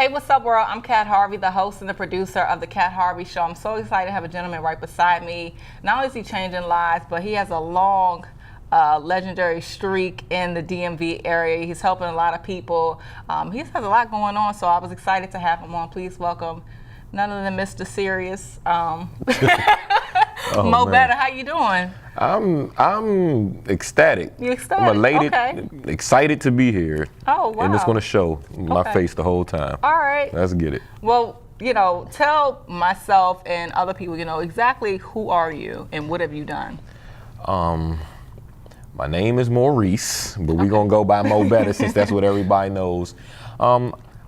Hey, what's up, world? I'm Cat Harvey, the host and the producer of the Cat Harvey Show. I'm so excited to have a gentleman right beside me. Not only is he changing lives, but he has a long, legendary streak in the DMV area. He's helping a lot of people. He has a lot going on, so I was excited to have him on. Please welcome none other than Mr. Serious. Mo Betta, how you doing? I'm ecstatic. You ecstatic? I'm elated, okay. Excited to be here. Oh, wow. And it's going to show my face the whole time. All right. Let's get it. Well, tell myself and other people, exactly who are you and what have you done? My name is Maurice, but we're going to go by Mo Betta since that's what everybody knows. I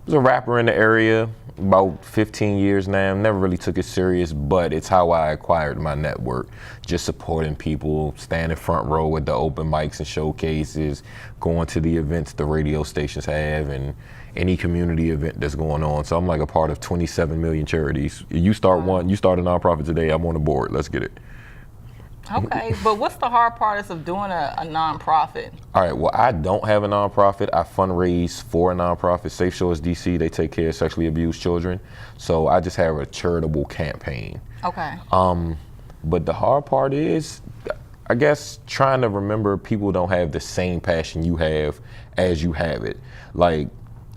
was a rapper in the area about 15 years now. Never really took it serious, but it's how I acquired my network. Just supporting people, standing front row at the open mics and showcases, going to the events the radio stations have, and any community event that's going on. So I'm like a part of 27 million charities. You start one, you start a nonprofit today, I'm on the board. Let's get it. Okay, but what's the hard part of doing a nonprofit? All right, well, I don't have a nonprofit. I fundraise for a nonprofit, Safe Shores DC. They take care of sexually abused children. So I just have a charitable campaign. Okay. But the hard part is, I guess, trying to remember people don't have the same passion you have as you have it. Like,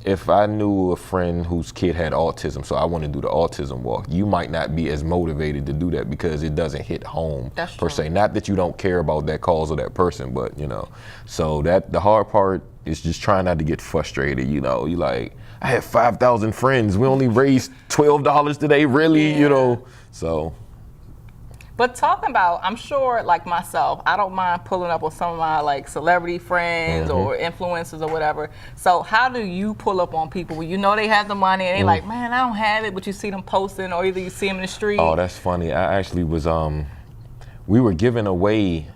if I knew a friend whose kid had autism, so I want to do the autism walk, you might not be as motivated to do that because it doesn't hit home per se. Not that you don't care about that cause or that person, but so that the hard part is just trying not to get frustrated. You like, I have 5,000 friends. We only raised $12 today, really, so. But talking about, I'm sure, like myself, I don't mind pulling up on some of my celebrity friends or influencers or whatever. So how do you pull up on people when they have the money and they like, man, I don't have it, but you see them posting or either you see them in the street? Oh, that's funny. I actually was, we were giving away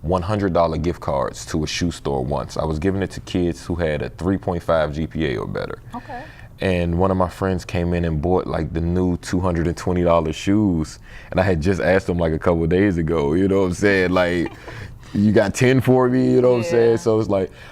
$100 gift cards to a shoe store once. I was giving it to kids who had a 3.5 GPA or better. Okay. And one of my friends came in and bought the new $220 shoes. And I had just asked him a couple of days ago, you know what I'm saying? You got 10 for me, you know what I'm saying? So it's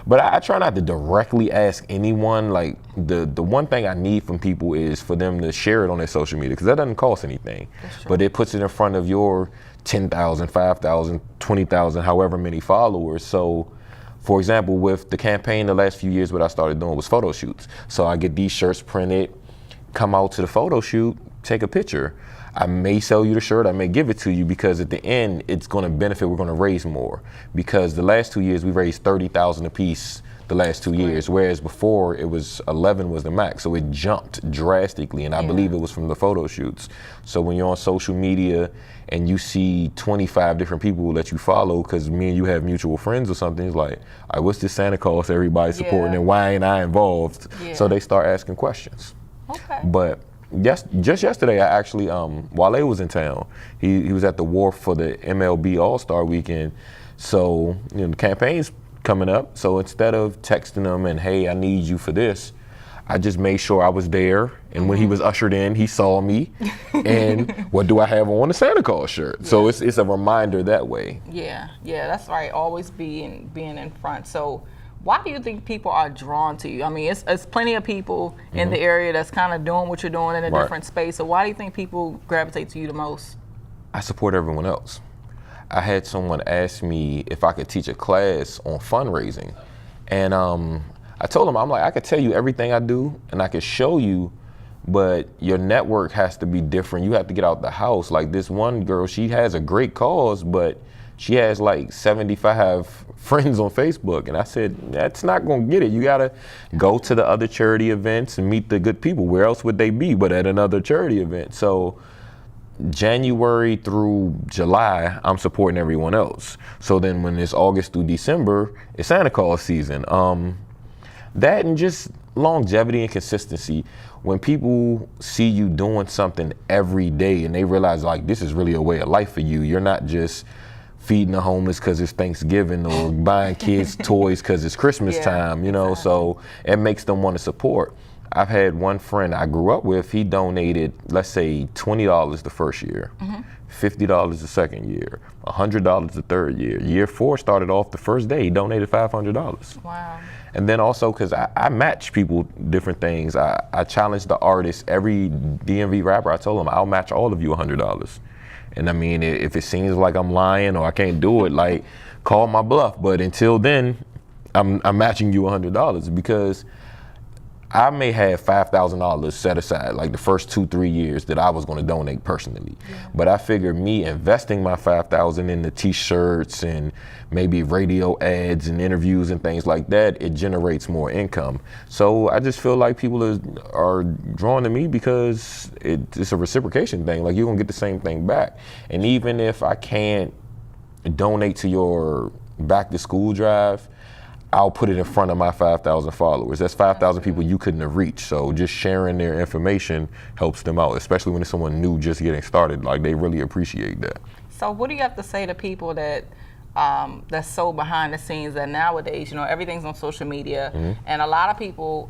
but I try not to directly ask anyone. The one thing I need from people is for them to share it on their social media, because that doesn't cost anything. But it puts it in front of your 10,000, 5,000, 20,000, however many followers. So, for example, with the campaign the last few years, what I started doing was photo shoots. So I get these shirts printed, come out to the photo shoot, take a picture. I may sell you the shirt, I may give it to you, because at the end, it's gonna benefit, we're gonna raise more. Because the last 2 years, we raised 30,000 a piece the last 2 years, whereas before it was 11 was the max. So it jumped drastically, and I believe it was from the photo shoots. So when you're on social media and you see 25 different people that you follow, because me and you have mutual friends or something, it's like, all right, what's this Santa Claus everybody's supporting, and why ain't I involved? So they start asking questions. Okay. But just yesterday, I actually, Wale was in town. He was at the Wharf for the MLB All-Star Weekend. So the campaign's coming up. So instead of texting him and, hey, I need you for this, I just made sure I was there. And when he was ushered in, he saw me. And what do I have on? A Santa Claus shirt. So it's a reminder that way. Yeah, that's right. Always being in front. So why do you think people are drawn to you? I mean, it's plenty of people in the area that's kind of doing what you're doing in a different space. So why do you think people gravitate to you the most? I support everyone else. I had someone ask me if I could teach a class on fundraising. And I told him, I'm like, I could tell you everything I do and I could show you, but your network has to be different. You have to get out the house. Like this one girl, she has a great cause, but she has 75 friends on Facebook. And I said, that's not gonna get it. You gotta go to the other charity events and meet the good people. Where else would they be but at another charity event? So January through July, I'm supporting everyone else. So then when it's August through December, it's Santa Claus season. That and just longevity and consistency. When people see you doing something every day and they realize this is really a way of life for you, you're not just feeding the homeless because it's Thanksgiving or buying kids toys because it's Christmas time, exactly. So it makes them want to support. I've had one friend I grew up with, he donated, let's say $20 the first year, $50 the second year, $100 the third year. Year 4 started off the first day, he donated $500. Wow. And then also, because I match people different things, I challenge the artists, every DMV rapper, I told them, I'll match all of you $100. And I mean, if it seems like I'm lying or I can't do it, like, call my bluff. But until then, I'm matching you $100 because I may have $5,000 set aside, like the first 2-3 years that I was going to donate personally. Yeah. But I figured me investing my $5,000 in the t-shirts and maybe radio ads and interviews and things like that, it generates more income. So I just feel like people are drawn to me because it's a reciprocation thing. Like, you're going to get the same thing back. And even if I can't donate to your back to school drive, I'll put it in front of my 5,000 followers. That's 5,000 people you couldn't have reached. So just sharing their information helps them out, especially when it's someone new just getting started. Like, they really appreciate that. So what do you have to say to people that that's so behind the scenes, that nowadays, everything's on social media, and a lot of people,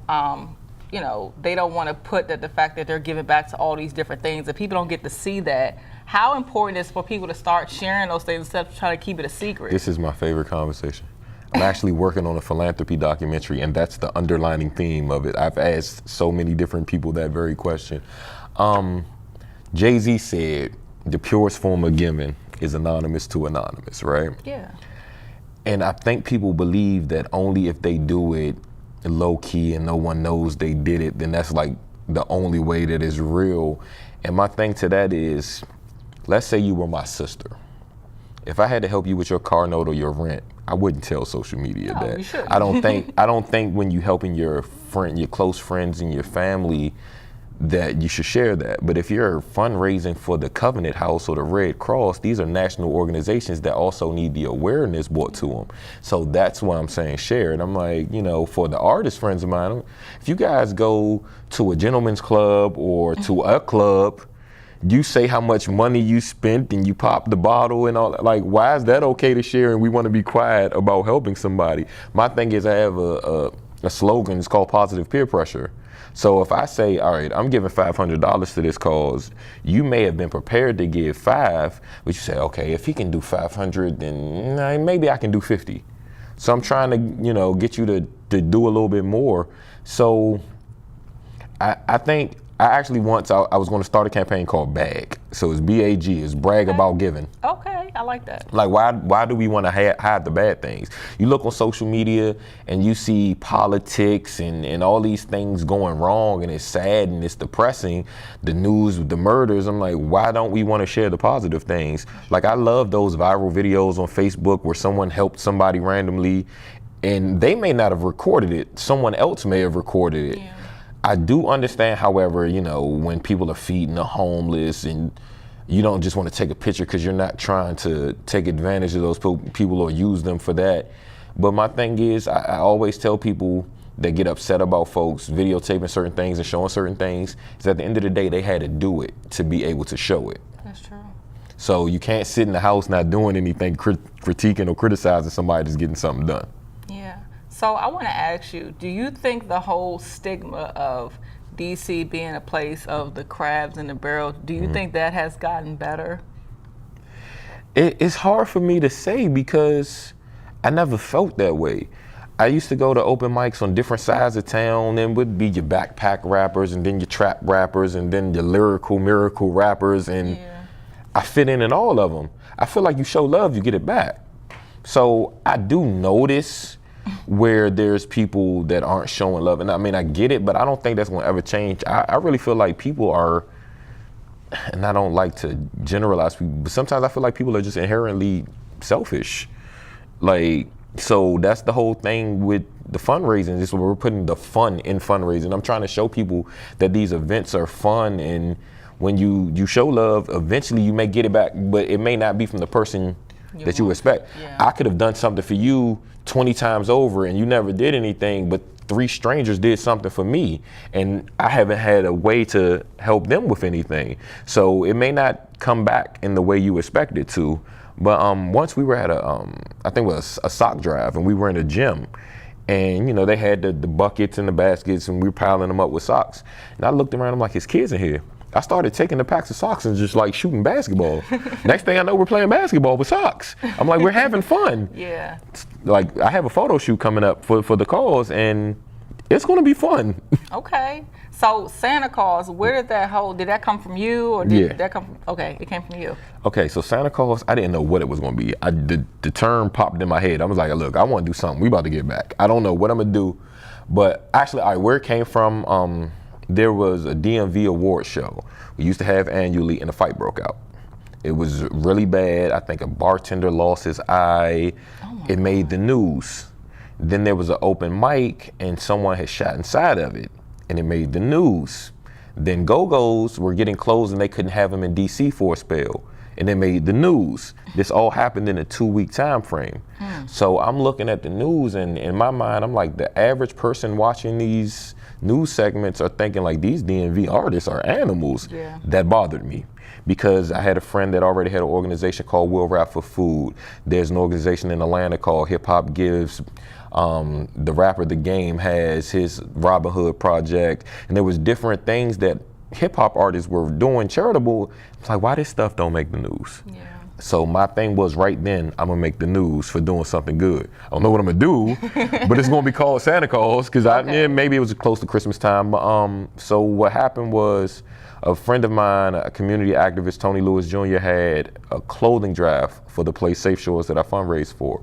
they don't want to put the fact that they're giving back to all these different things, and people don't get to see that. How important is it for people to start sharing those things instead of trying to keep it a secret? This is my favorite conversation. I'm actually working on a philanthropy documentary, and that's the underlining theme of it. I've asked so many different people that very question. Jay-Z said, the purest form of giving is anonymous to anonymous, right? Yeah. And I think people believe that only if they do it low key and no one knows they did it, then that's like the only way that is real. And my thing to that is, let's say you were my sister. If I had to help you with your car note or your rent, I wouldn't tell social media that. You shouldn't. I don't think when you helping your friend, your close friends and your family, that you should share that. But if you're fundraising for the Covenant House or the Red Cross, these are national organizations that also need the awareness brought to them. So that's why I'm saying share. And I'm like, for the artist friends of mine, if you guys go to a gentleman's club or to a club, you say how much money you spent and you pop the bottle and all that. Like, why is that okay to share and we want to be quiet about helping somebody? My thing is, I have a slogan, it's called positive peer pressure. So if I say, all right, I'm giving $500 to this cause, you may have been prepared to give $5, but you say, okay, if he can do 500, then maybe I can do 50. So I'm trying to, get you to do a little bit more. So I think, I actually once, I was going to start a campaign called BAG. So it's BAG, it's brag about giving. Okay, I like that. Like, why do we want to hide the bad things? You look on social media and you see politics and all these things going wrong, and it's sad and it's depressing. The news with the murders, I'm like, why don't we want to share the positive things? Like, I love those viral videos on Facebook where someone helped somebody randomly and they may not have recorded it. Someone else may have recorded it. Yeah. I do understand, however, when people are feeding the homeless and you don't just want to take a picture because you're not trying to take advantage of those people or use them for that. But my thing is, I always tell people that get upset about folks videotaping certain things and showing certain things, is at the end of the day, they had to do it to be able to show it. That's true. So you can't sit in the house not doing anything, critiquing or criticizing somebody that's getting something done. Yeah. So I want to ask you, do you think the whole stigma of DC being a place of the crabs in the barrel, do you think that has gotten better? It's hard for me to say because I never felt that way. I used to go to open mics on different sides of town, and would be your backpack rappers and then your trap rappers and then your lyrical miracle rappers, and I fit in all of them. I feel like you show love, you get it back. So I do notice where there's people that aren't showing love. And I mean, I get it, but I don't think that's going to ever change. I really feel like people are, and I don't like to generalize people, but sometimes I feel like people are just inherently selfish. Like, so that's the whole thing with the fundraising, is we're putting the fun in fundraising. I'm trying to show people that these events are fun, and when you show love, eventually you may get it back, but it may not be from the person that you expect. Yeah. I could have done something for you 20 times over and you never did anything, but 3 strangers did something for me and I haven't had a way to help them with anything. So it may not come back in the way you expect it to. But once we were at I think it was a sock drive, and we were in a gym, And, you know, they had the buckets and the baskets, and we were piling them up with socks. And I looked around, I'm like, there's kids in here. I started taking the packs of socks and just like shooting basketball. Next thing I know, we're playing basketball with socks. I'm like, we're having fun. Yeah. Like, I have a photo shoot coming up for the cause, and it's gonna be fun. Okay. So Santa Claus, where did that come from you, or did that come from, okay, it came from you. Okay, so Santa Claus, I didn't know what it was gonna be. The term popped in my head. I was like, look, I wanna do something. We about to get back. I don't know what I'm gonna do, but actually, all right, where it came from, there was a DMV award show we used to have annually, and a fight broke out. It was really bad. I think a bartender lost his eye. It made the news. Then there was an open mic, and someone had shot inside of it, and it made the news. Then Go-Go's were getting closed, and they couldn't have them in DC for a spell, and it made the news. This all happened in a 2-week time frame. So I'm looking at the news, and in my mind, I'm like, the average person watching these news segments are thinking like, these DMV artists are animals. Yeah. That bothered me, because I had a friend that already had an organization called Will Rap for Food. There's an organization in Atlanta called Hip Hop Gives. The rapper The Game has his Robin Hood project, and there was different things that hip hop artists were doing charitable. It's like, why this stuff don't make the news? Yeah. So my thing was, right then, I'm gonna make the news for doing something good. I don't know what I'm gonna do, but it's gonna be called Santa Claus, because maybe it was close to Christmas time. So what happened was, a friend of mine, a community activist, Tony Lewis Jr., had a clothing drive for the place Safe Shores that I fundraised for.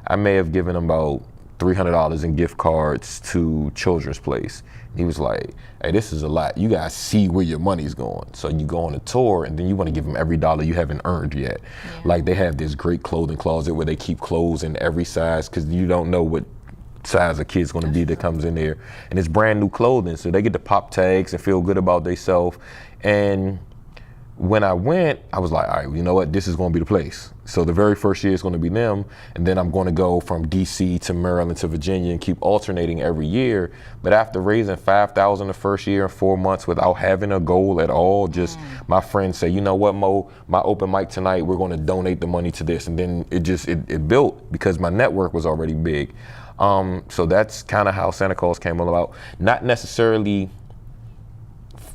I may have given him about $300 in gift cards to Children's Place. He was like, hey, this is a lot. You guys see where your money's going. So you go on a tour, and then you want to give them every dollar you haven't earned yet. Yeah. Like, they have this great clothing closet where they keep clothes in every size, because you don't know what size a kid's going to be that comes in there. And it's brand new clothing, so they get to pop tags and feel good about themselves. And when I went, I was like, all right, you know what? This is going to be the place. So the very first year is going to be them, and then I'm going to go from DC to Maryland to Virginia and keep alternating every year. But after raising $5,000 the first year in 4 months without having a goal at all, just my friends say, you know what, Mo, my open mic tonight, we're going to donate the money to this. And then it built, because my network was already big. So that's kind of how Santa Claus came about. Not necessarily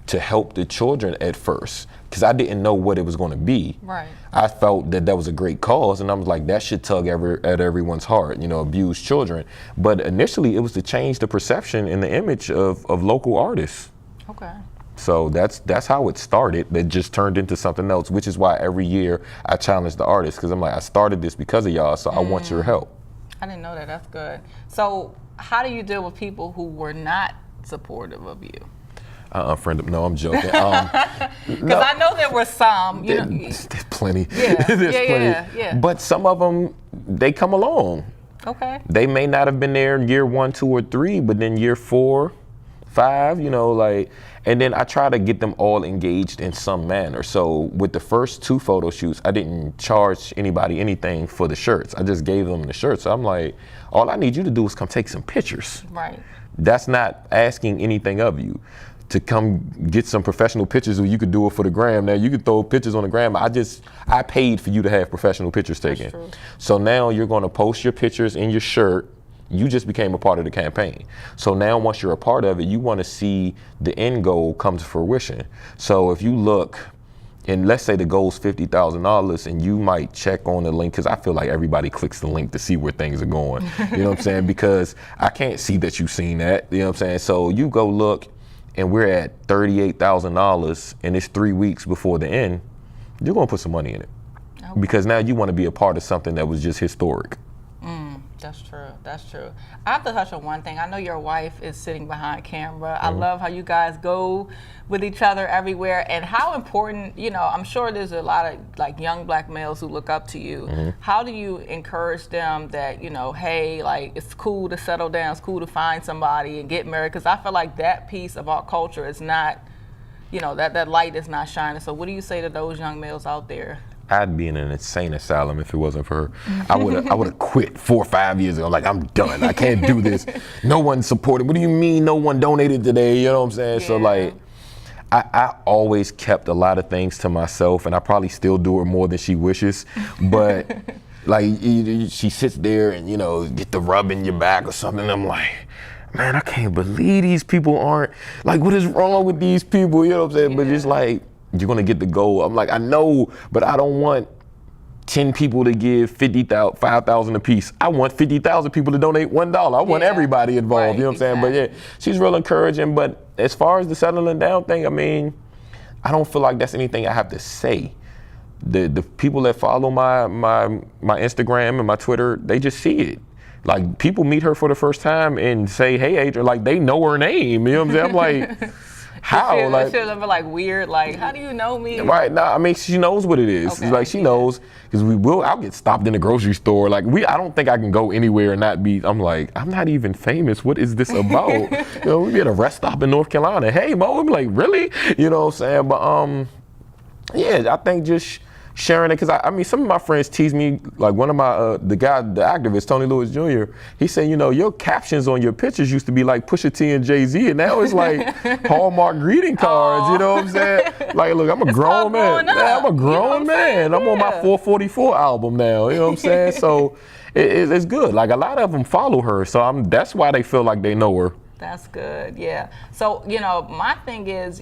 to help the children at first, because I didn't know what it was going to be. Right. I felt that was a great cause, and I was like, that should tug at everyone's heart, abused children. But initially, it was to change the perception and the image of local artists. Okay. So that's how it started. That just turned into something else, which is why every year I challenge the artists, because I'm like, I started this because of y'all, so I want your help. I didn't know that. That's good. So how do you deal with people who were not supportive of you? No, I'm joking. Because I know there were some. There's plenty. Yeah. There's plenty. Yeah. But some of them, they come along. Okay. They may not have been there in year 1, 2, or 3, but then year 4, 5, and then I try to get them all engaged in some manner. So with the first 2 photo shoots, I didn't charge anybody anything for the shirts. I just gave them the shirts. So I'm like, all I need you to do is come take some pictures. Right. That's not asking anything of you. To come get some professional pictures, or you could do it for the gram. Now you could throw pictures on the gram. I paid for you to have professional pictures taken. That's true. So now you're going to post your pictures in your shirt. You just became a part of the campaign. So now once you're a part of it, you want to see the end goal come to fruition. So if you look, and let's say the goal's $50,000, and you might check on the link, because I feel like everybody clicks the link to see where things are going. You know what I'm saying? Because I can't see that you've seen that. You know what I'm saying? So you go look, and we're at $38,000, and it's 3 weeks before the end, you're gonna put some money in it. Okay. Because now you wanna be a part of something that was just historic. That's true. That's true. I have to touch on one thing. I know your wife is sitting behind camera. I love how you guys go with each other everywhere, and how important, I'm sure there's a lot of young black males who look up to you. How do you encourage them that, hey, it's cool to settle down, it's cool to find somebody and get married? Because I feel like that piece of our culture is not, that light is not shining. So what do you say to those young males out there? I'd be in an insane asylum if it wasn't for her. I would have quit 4 or 5 years ago. Like, I'm done. I can't do this. No one supported. What do you mean no one donated today? You know what I'm saying? Yeah. So I always kept a lot of things to myself, and I probably still do it more than she wishes. But Like she sits there and get the rub in your back or something. I'm like, man, I can't believe these people aren't like, what is wrong with these people? You know what I'm saying? Yeah. But it's like, you're gonna get the goal. I'm like, I know, but I don't want 10 people to give 5,000 a piece. I want 50,000 people to donate $1. I want everybody involved. Right, you know what I'm saying? But yeah, she's real encouraging. But as far as the settling down thing, I mean, I don't feel like that's anything I have to say. The people that follow my Instagram and my Twitter, they just see it. Like, people meet her for the first time and say, hey, Adrian, like, they know her name. You know what I'm saying? I'm like, how? It should have been like weird, like, how do you know me? Right, nah, I mean, she knows what it is. Okay. Like, she knows, because I'll get stopped in the grocery store. Like, I don't think I can go anywhere and not be, I'm like, I'm not even famous. What is this about? We be at a rest stop in North Carolina. Hey, Mo, I'm like, really? You know what I'm saying? But, yeah, I think just sharing it, because I mean, some of my friends tease me, like one of my, the activist, Tony Lewis Jr., he said, your captions on your pictures used to be like Pusha T and Jay-Z, and now it's like Hallmark greeting cards, you know what I'm saying? Like, look, I'm a grown man. Yeah, I'm a grown man. I'm on my 444 album now, you know what I'm saying? So it's good. Like, a lot of them follow her, so that's why they feel like they know her. That's good, yeah. So, my thing is,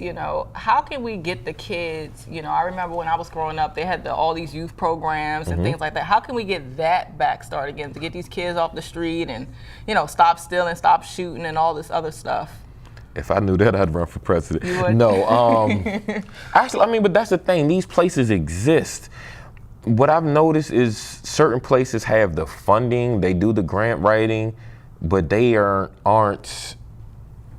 how can we get the kids, I remember when I was growing up, they had all these youth programs and things like that. How can we get that back started again, to get these kids off the street and, stop stealing, stop shooting and all this other stuff? If I knew that, I'd run for president. You would? No, actually, I mean, but that's the thing. These places exist. What I've noticed is certain places have the funding, they do the grant writing, but they aren't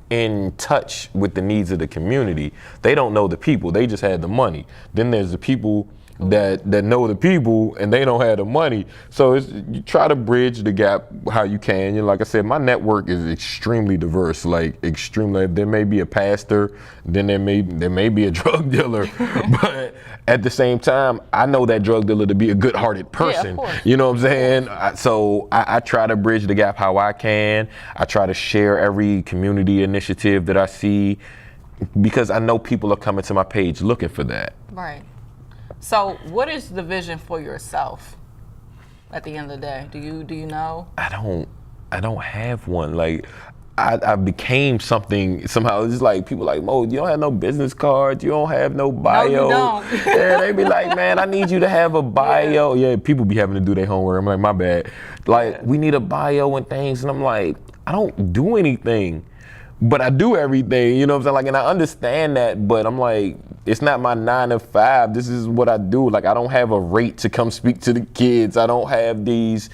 in touch with the needs of the community. They don't know the people, they just had the money. Then there's the people that know the people and they don't have the money. So you try to bridge the gap how you can. Like I said, my network is extremely diverse, like extremely. There may be a pastor, then there may be a drug dealer, but at the same time, I know that drug dealer to be a good-hearted person. Yeah, you know what I'm saying? So I try to bridge the gap how I can. I try to share every community initiative that I see, because I know people are coming to my page looking for that. Right. So what is the vision for yourself at the end of the day? Do you know? I don't have one. Like, I became something somehow. It's like people like, Mo, you don't have no business cards, you don't have no bio. No, you don't. Yeah, they be like, man, I need you to have a bio. Yeah, people be having to do their homework. I'm like, my bad. Like, we need a bio and things, and I'm like, I don't do anything, but I do everything. You know what I'm saying? Like, and I understand that, but I'm like, it's not my 9 to 5. This is what I do. Like, I don't have a rate to come speak to the kids. I don't have these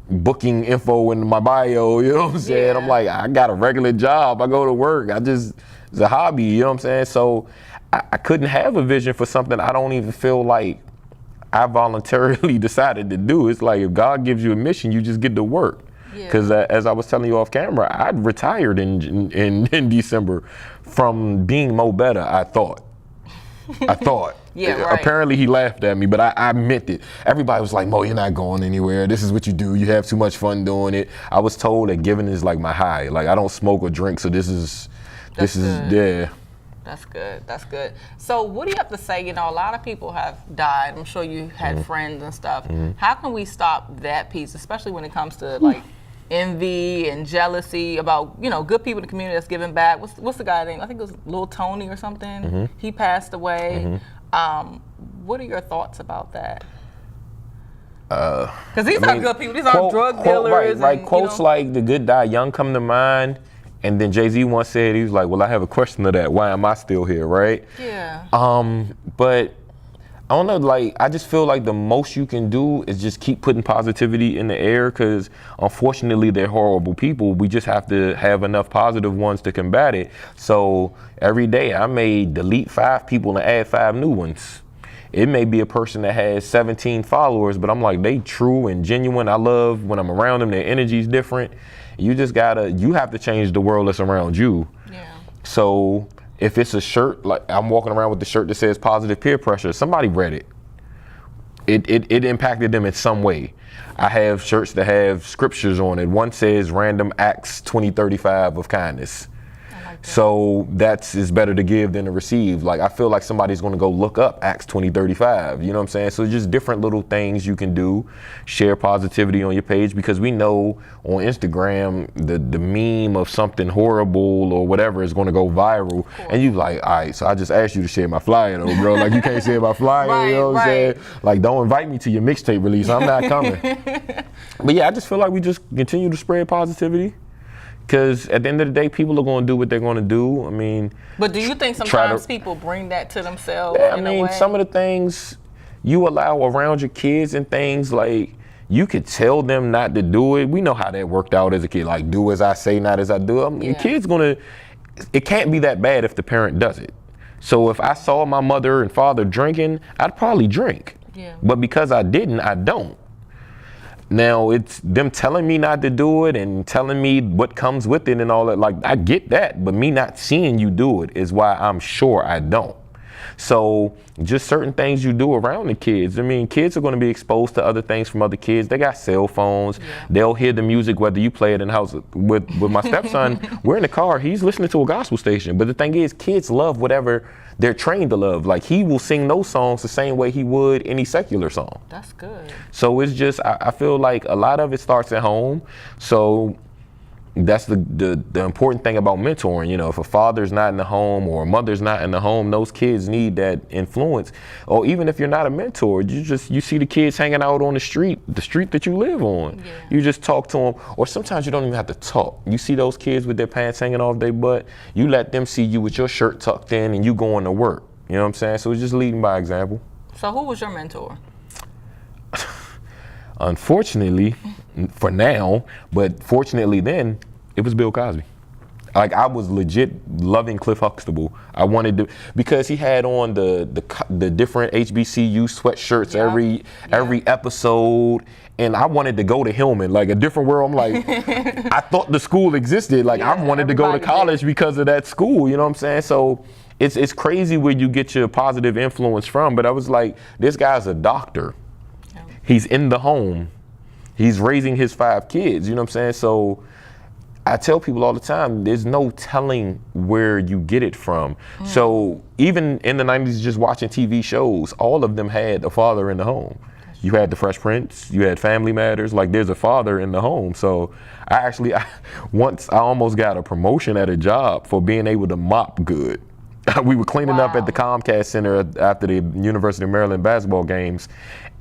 booking info in my bio, you know what I'm saying? Yeah. I'm like, I got a regular job. I go to work. It's a hobby, you know what I'm saying? So I couldn't have a vision for something I don't even feel like I voluntarily decided to do. It's like, if God gives you a mission, you just get to work. Because as I was telling you off camera, I'd retired in December from being Mo Betta, I thought. Yeah, right. Apparently he laughed at me, but I meant it. Everybody was like, Mo, you're not going anywhere. This is what you do. You have too much fun doing it. I was told that giving is like my high. Like, I don't smoke or drink, so this is yeah. That's good. So what do you have to say? A lot of people have died. I'm sure you had friends and stuff. How can we stop that piece, especially when it comes to like envy and jealousy about, good people in the community that's giving back? What's the guy's name? I think it was Lil Tony or something. He passed away. What are your thoughts about that? Because these aren't good people. These aren't drug dealers. Right. Quotes like "the good die young" come to mind. And then Jay-Z once said, he was like, well, I have a question to that. Why am I still here, right? Yeah. But I don't know, like, I just feel like the most you can do is just keep putting positivity in the air, because unfortunately they're horrible people. We just have to have enough positive ones to combat it. So every day I may delete 5 people and add 5 new ones. It may be a person that has 17 followers, but I'm like, they true and genuine. I love when I'm around them, their energy's different. You have to change the world that's around you. Yeah. So if it's a shirt, like I'm walking around with the shirt that says positive peer pressure, somebody read it. It impacted them in some way. I have shirts that have scriptures on it. One says random acts 2035 of kindness. like that. So it's better to give than to receive. Like, I feel like somebody's going to go look up Acts 20:35. You know what I'm saying? So just different little things you can do. Share positivity on your page, because we know on Instagram the meme of something horrible or whatever is going to go viral. And you like, all right, so I just asked you to share my flyer though, bro. Like, you can't share my flyer. Right, you know what I'm saying? Like, don't invite me to your mixtape release. I'm not coming. But yeah, I just feel like we just continue to spread positivity, because at the end of the day, people are going to do what they're going to do. I mean, but do you think sometimes people bring that to themselves? Yeah, in a way? Some of the things you allow around your kids and things, like, you could tell them not to do it. We know how that worked out as a kid. Like, do as I say, not as I do. I mean, kids it can't be that bad if the parent does it. So if I saw my mother and father drinking, I'd probably drink. Yeah. But because I didn't, I don't. Now, it's them telling me not to do it and telling me what comes with it and all that. Like, I get that, but me not seeing you do it is why I'm sure I don't. So just certain things you do around the kids. I mean, kids are going to be exposed to other things from other kids. They got cell phones. Yeah. They'll hear the music, whether you play it in the house. With my stepson, we're in the car. He's listening to a gospel station. But the thing is, kids love whatever they're trained to love. Like, he will sing those songs the same way he would any secular song. That's good. So it's just, I feel like a lot of it starts at home. So that's the important thing about mentoring. You know, if a father's not in the home or a mother's not in the home, those kids need that influence. Or even if you're not a mentor, you see the kids hanging out on the street that you live on. Yeah. You just talk to them, or sometimes you don't even have to talk. You see those kids with their pants hanging off their butt, you let them see you with your shirt tucked in and you going to work. You know what I'm saying? So it's just leading by example. So who was your mentor? Unfortunately, for now, but fortunately then, it was Bill Cosby. Like, I was legit loving Cliff Huxtable. I wanted to, because he had on the different HBCU sweatshirts every episode, and I wanted to go to Hillman, like a different world. I'm like, I thought the school existed. Like, I wanted to go to college because of that school. You know what I'm saying? So it's crazy where you get your positive influence from. But I was like, this guy's a doctor. He's in the home. He's raising his 5 kids, you know what I'm saying? So I tell people all the time, there's no telling where you get it from. So even in the 90s, just watching TV shows, all of them had a father in the home. You had the Fresh Prince, you had Family Matters, like, there's a father in the home. So once I almost got a promotion at a job for being able to mop good. We were cleaning up at the Comcast Center after the University of Maryland basketball games.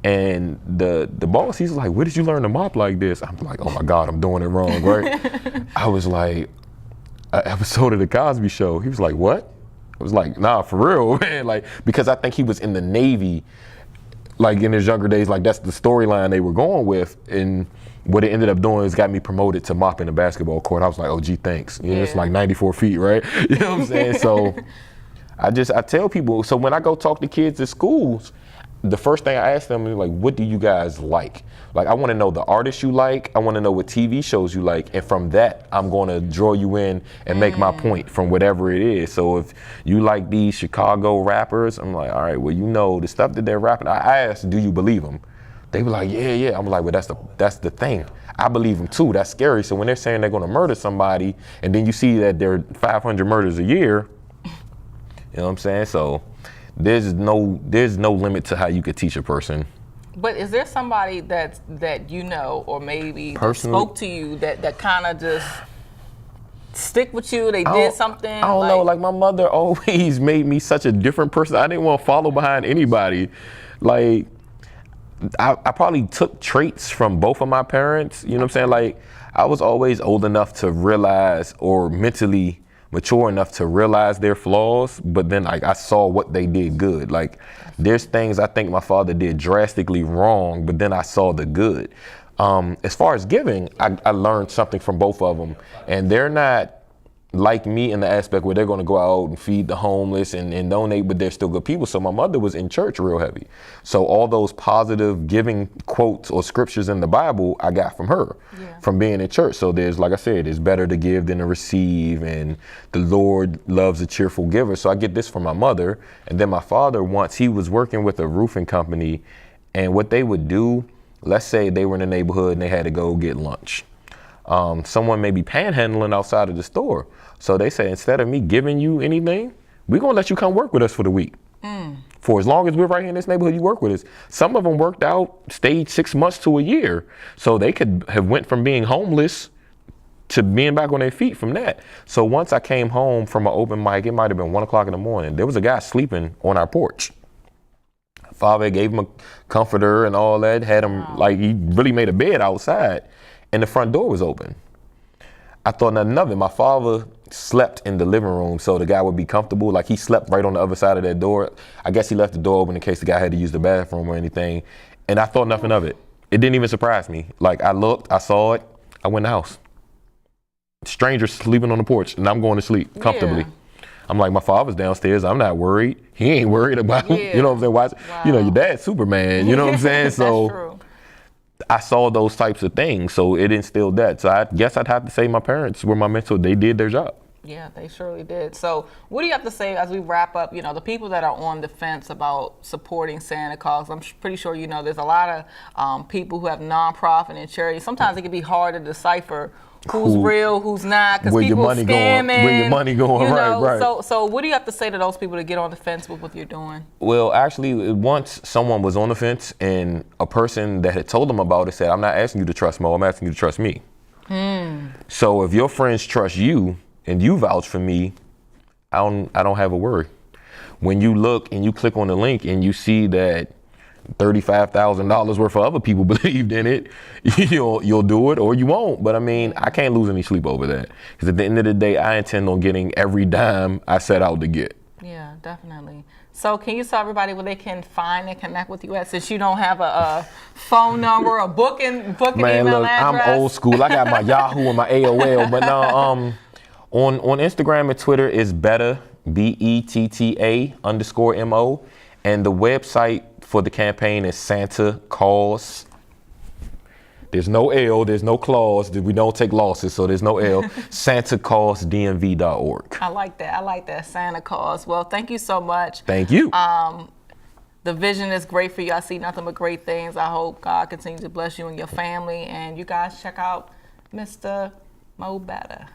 And the boss, he's like, where did you learn to mop like this? I'm like, oh my God, I'm doing it wrong, right? I was like, an episode of the Cosby Show. He was like, what? I was like, nah, for real, man. Like, because I think he was in the Navy, like, in his younger days. Like, that's the storyline they were going with. And what it ended up doing is got me promoted to mopping the basketball court. I was like, oh, gee, thanks. You know, it's like 94 feet, right? You know what I'm saying? So I tell people, so when I go talk to kids at schools, the first thing I ask them is like, what do you guys like? Like, I want to know the artists you like. I want to know what TV shows you like. And from that, I'm going to draw you in and make my point from whatever it is. So if you like these Chicago rappers, I'm like, all right, well, you know, the stuff that they're rapping, I ask, do you believe them? They were like, yeah. I'm like, well, that's the thing. I believe them too. That's scary. So when they're saying they're going to murder somebody, and then you see that there are 500 murders a year, you know what I'm saying? So there's no limit to how you could teach a person. But is there somebody that you know, or maybe spoke to you that kind of just stick with you? They did something? I don't know. Like, my mother always made me such a different person. I didn't want to follow behind anybody. Like, I probably took traits from both of my parents. You know what I'm saying? Like, I was always old enough to realize, or mentally mature enough to realize their flaws, but then, like, I saw what they did good. Like, there's things I think my father did drastically wrong, but then I saw the good. As far as giving, I learned something from both of them, and they're not like me in the aspect where they're going to go out and feed the homeless and donate, but they're still good people. So my mother was in church real heavy. So all those positive giving quotes or scriptures in the Bible, I got from her, from being in church. So there's, like I said, it's better to give than to receive, and the Lord loves a cheerful giver. So I get this from my mother. And then my father, once he was working with a roofing company, and what they would do, let's say they were in the neighborhood and they had to go get lunch. someone may be panhandling outside of the store. So they say, instead of me giving you anything, we're going to let you come work with us for the week. For as long as we're right here in this neighborhood, you work with us. Some of them worked out, stayed 6 months to a year. So they could have went from being homeless to being back on their feet from that. So once I came home from an open mic, it might have been 1 o'clock in the morning. There was a guy sleeping on our porch. Father gave him a comforter and all that, had him like he really made a bed outside, and the front door was open. I thought nothing of it. My father slept in the living room so the guy would be comfortable. Like he slept right on the other side of that door. I guess he left the door open in case the guy had to use the bathroom or anything. And I thought nothing of it. It didn't even surprise me. Like I looked, I saw it, I went in the house. Stranger sleeping on the porch and I'm going to sleep comfortably. Yeah. I'm like, my father's downstairs. I'm not worried. He ain't worried about, you know what I'm saying? Wow. You know, your dad's Superman, you know what I'm saying? So That's true. I saw those types of things, so it instilled that. So I guess I'd have to say my parents were my mentor. They did their job. Yeah, they surely did. So what do you have to say as we wrap up, the people that are on the fence about supporting Santa Claus? I'm pretty sure there's a lot of people who have nonprofit and charity. Sometimes it can be hard to decipher who's real, who's not, because people are scamming. Where your money going, right. So what do you have to say to those people to get on the fence with what you're doing? Well, actually, once someone was on the fence and a person that had told them about it said, I'm not asking you to trust Mo, I'm asking you to trust me. So if your friends trust you and you vouch for me, I don't have a worry. When you look and you click on the link and you see that $35,000 worth of other people believed in it, you'll do it or you won't. But I mean, I can't lose any sleep over that. Because at the end of the day, I intend on getting every dime I set out to get. Yeah, definitely. So can you tell everybody where they can find and connect with you at, since you don't have a phone number, a booking Man, email look, address? I'm old school. I got my Yahoo and my AOL. But no, on Instagram and Twitter is Betta, BETTA_MO. And the website for the campaign is Santa Claus. There's no L, there's no clause. We don't take losses, so there's no L. SantaClausDMV.org. I like that, Santa Claus. Well, thank you so much. Thank you. The vision is great for you. I see nothing but great things. I hope God continues to bless you and your family. And you guys check out Mr. Mo Betta.